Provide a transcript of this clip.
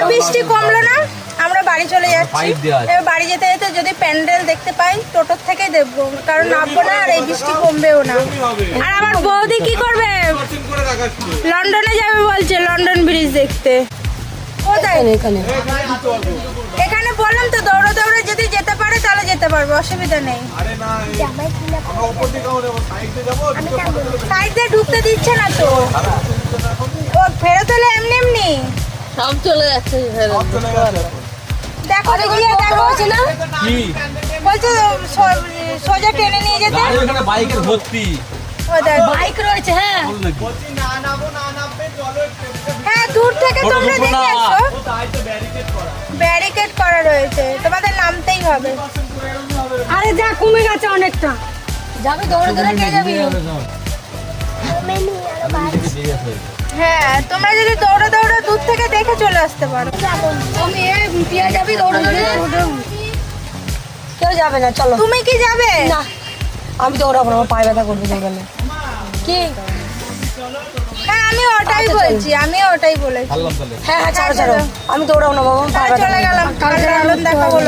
বৃষ্টি কমলো না, আমরা বাড়ি চলে যাচ্ছি। এবার বাড়ি যেতে যেতে যদি প্যান্ডেল দেখতে পাই টোটোর থেকেই দেখবো, কারণ নামবো না আর এই বৃষ্টি কমবেও না। আর আমার বৌদি কি করবে? লন্ডনে যাবে বলছে, লন্ডন ব্রিজ দেখতে। কোথায়? এখানে বললাম তো, দৌড়ে দৌড়ে যদি যেতে পারে তাহলে যেতে পারবে, অসুবিধা নেই। সাইড দিয়ে ঢুকতে দিচ্ছে না তো, ও ফেরত হলে এমনি এমনি সব চলে যাচ্ছে। দেখো গিয়ে দেখো না, বলছে সোজা টেনে নিয়ে যেতে। বাইকের ভর্তি বাইক রয়েছে। হ্যাঁ হ্যাঁ, দূর থেকে তোমরা দেখে আসো, ব্যারিকেড করা রয়েছে, তোমাদের নামতেই হবে। আরে যা কমে গেছে অনেকটা, যাবে দৌড়ে দৌড়ে কে যাবি? হ্যাঁ, তোমরা যদি দৌড়ে দৌড়ে দূর থেকে দেখে চলে আসতে পারো। আমি পিয়া যাবি দৌড়ে দৌড়ে? কেউ যাবে না, চলো। তুমি কি যাবে? না আমি দৌড়াবো না, আমার পায়ে ব্যথা করবে দৌড়ালে। কি? হ্যাঁ, আমি ওটাই বলছি, আমি ওটাই বলেছি। হ্যাঁ হ্যাঁ ছাড়ো ছাড়ো, আমি দৌড়াবো না বাবা, আমার পায়ে ব্যথা চলে করবে। গেলাম, কাল দেখা হলো।